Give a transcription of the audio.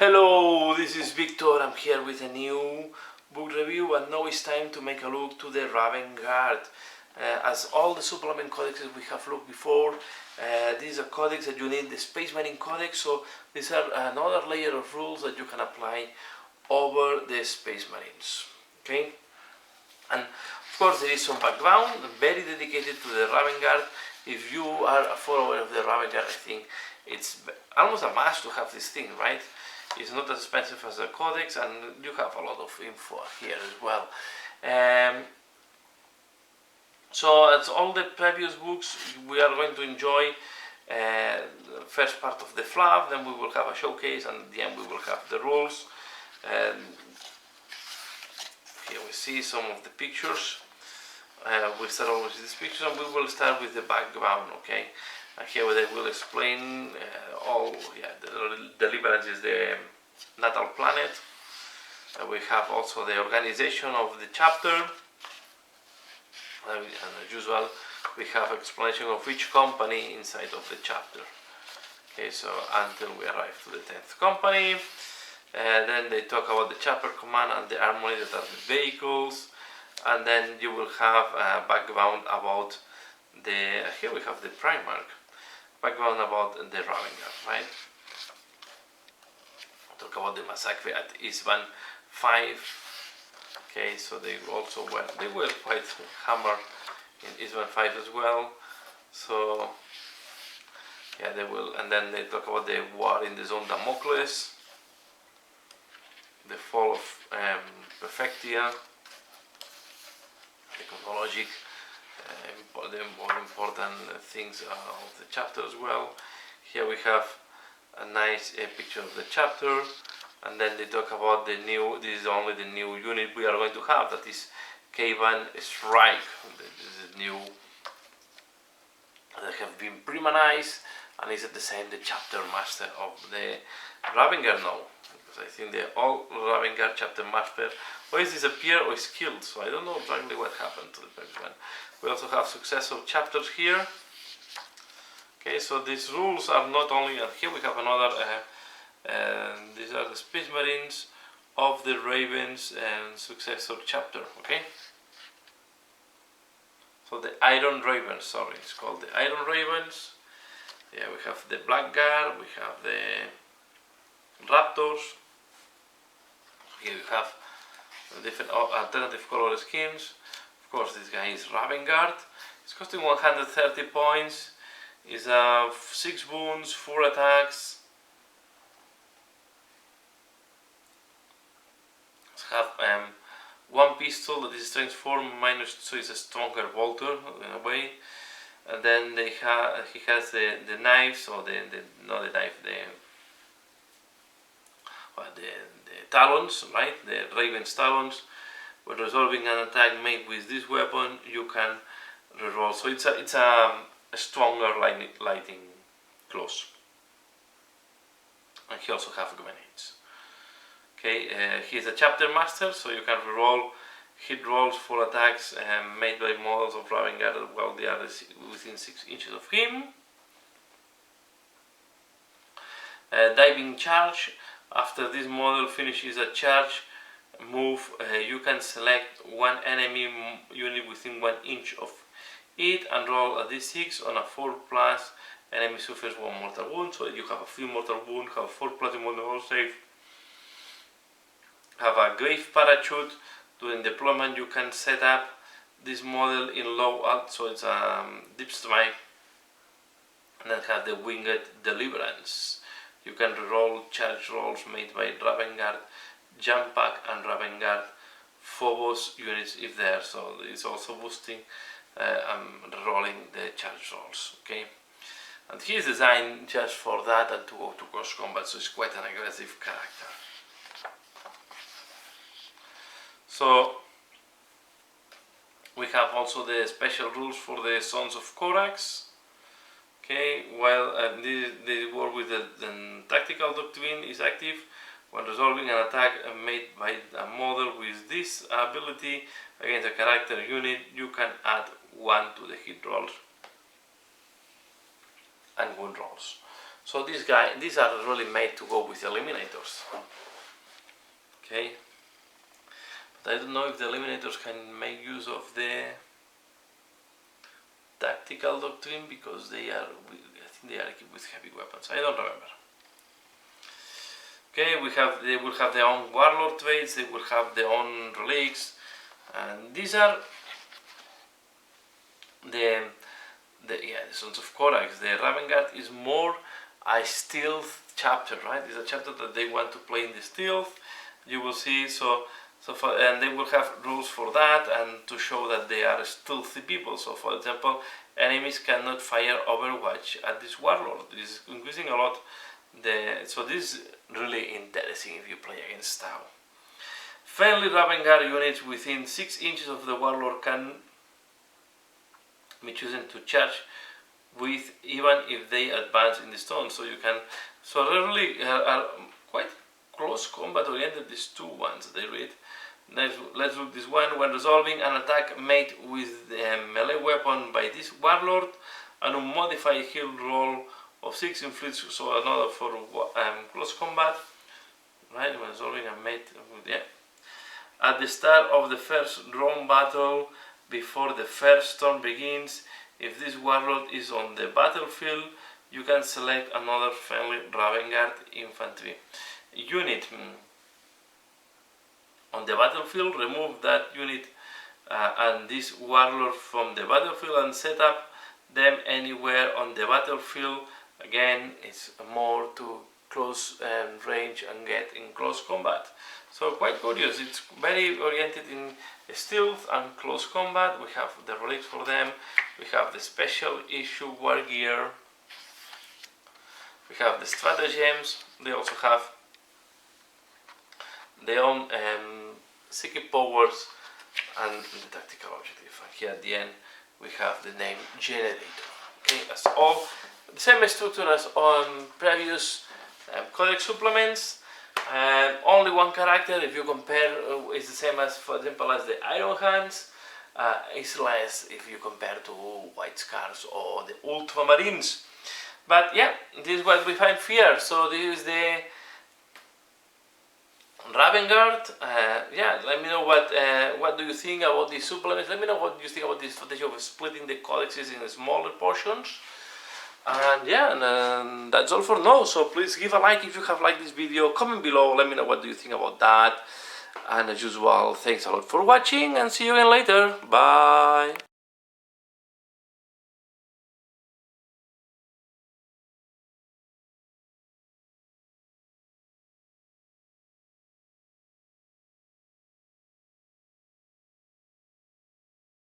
Hello, this is Victor. I'm here with a new book review, and now it's time to make a look to the Raven Guard. As all the supplement codexes we have looked before, this is a codex that you need, the Space Marine Codex, so these are another layer of rules that you can apply over the Space Marines. Okay? And of course there is some background, very dedicated to the Raven Guard. If you are a follower of the Raven Guard, I think it's almost a must to have this thing, right? It's not as expensive as the Codex, and you have a lot of info here as well. So as all the previous books, we are going to enjoy the first part of the fluff, then we will have a showcase, and at the end we will have the rules. Here we see some of the pictures. We start always with these pictures, and we will start with the background, okay? And here they will explain the Deliverance is the natal planet. We have also the organization of the chapter, and as usual we have explanation of each company inside of the chapter. Okay, so until we arrive to the 10th company, then they talk about the chapter command and the armory, that are the vehicles, and then you will have a background about the, here we have the Primarch, background about the Raven Guard, right? Talk about the massacre at Isban 5. Okay, so they also were quite hammered in Isban 5 as well. So yeah, they will, and then they talk about the war in the zone Damocles, the fall of Perfectia, the chronologic, the more important things of the chapter as well. Here we have a nice picture of the chapter, and then they talk about the new, this is only the new unit we are going to have, that is K-Van Strike. This is new, they have been premanized, and is at the same the chapter master of the Raven Guard now, because I think the all Raven Guard chapter master or is disappeared or is killed, so I don't know exactly what happened to the previous one. We also have successive chapters here. Okay, so these rules are not only, and here we have another, these are the Space Marines of the Ravens and successor chapter, okay? So the Iron Ravens, sorry, it's called the Iron Ravens. Yeah, we have the Black Guard, we have the Raptors. Here we have different alternative color schemes. Of course, this guy is Raven Guard. It's costing 130 points. Is 6 wounds, 4 attacks. Have one pistol that is strength 4 minus, so it's a stronger bolter in a way. And then he has the knives, or not the knife, the talons, right? The Raven's talons. When resolving an attack made with this weapon, you can reroll. So it's a stronger lighting claws. And he also has grenades. Okay, he's a chapter master, so you can reroll hit rolls for attacks made by models of Raven Guard while they are within 6 inches of him. Diving charge. After this model finishes a charge move, you can select one enemy unit within 1 inch of it and roll a d6. On a 4+, enemy suffers 1 mortal wound, so you have a few mortal wound, have 4+ mortal save. Have a grave parachute. During deployment you can set up this model in low alt, so it's a deep strike, and then have the Winged Deliverance. You can reroll charge rolls made by Raven Guard, Jump Pack and Raven Guard Phobos units if there, so it's also boosting and rolling the charge rolls, okay? And he is designed just for that and to go to close combat, so it's quite an aggressive character. So we have also the special rules for the Sons of Codex. Okay, while the work with the tactical doctrine is active, when resolving an attack made by a model with this ability against a character unit, you can add 1 to the hit rolls and wound rolls. So these are really made to go with eliminators. Okay, but I don't know if the eliminators can make use of the tactical doctrine, because I think they are equipped with heavy weapons. I don't remember. Okay, they will have their own warlord traits, they will have their own relics, and these are the Sons of Codex. The Raven Guard is more a stealth chapter, right? It's a chapter that they want to play in the stealth. You will see, and they will have rules for that, and to show that they are stealthy people. So, for example, enemies cannot fire Overwatch at this warlord. This is increasing a lot. So this is really interesting if you play against Tau. Friendly Raven Guard units within 6 inches of the warlord can be chosen to charge with, even if they advance in the stone. So they really are quite close combat oriented, these two ones they read. Let's look this one. When resolving an attack made with a melee weapon by this warlord, an unmodified heal roll of 6 inflicts, so another for close combat, right? When resolving a mate, yeah. At the start of the first drawn battle, before the first turn begins, if this warlord is on the battlefield, you can select another friendly Raven Guard infantry unit. On the battlefield, remove that unit and this warlord from the battlefield and set up them anywhere on the battlefield. Again, it's more to close range and get in close combat. So quite curious. It's very oriented in stealth and close combat. We have the relics for them. We have the special issue war gear. We have the stratagems. They also have their own psychic powers and the tactical objective. And here at the end we have the name generator. Okay, that's all. The same structure as on previous Codex supplements. Only one character, if you compare, is the same as, for example, as the Iron Hands. It's less if you compare to White Scars or the Ultramarines. But yeah, this is what we find here. So this is the Raven Guard. Yeah, let me know what do you think about these supplements. Let me know what you think about this strategy of splitting the codexes in smaller portions. And yeah, and that's all for now. So please give a like if you have liked this video. Comment below, let me know what do you think about that. And as usual, thanks a lot for watching, and see you again later. Bye.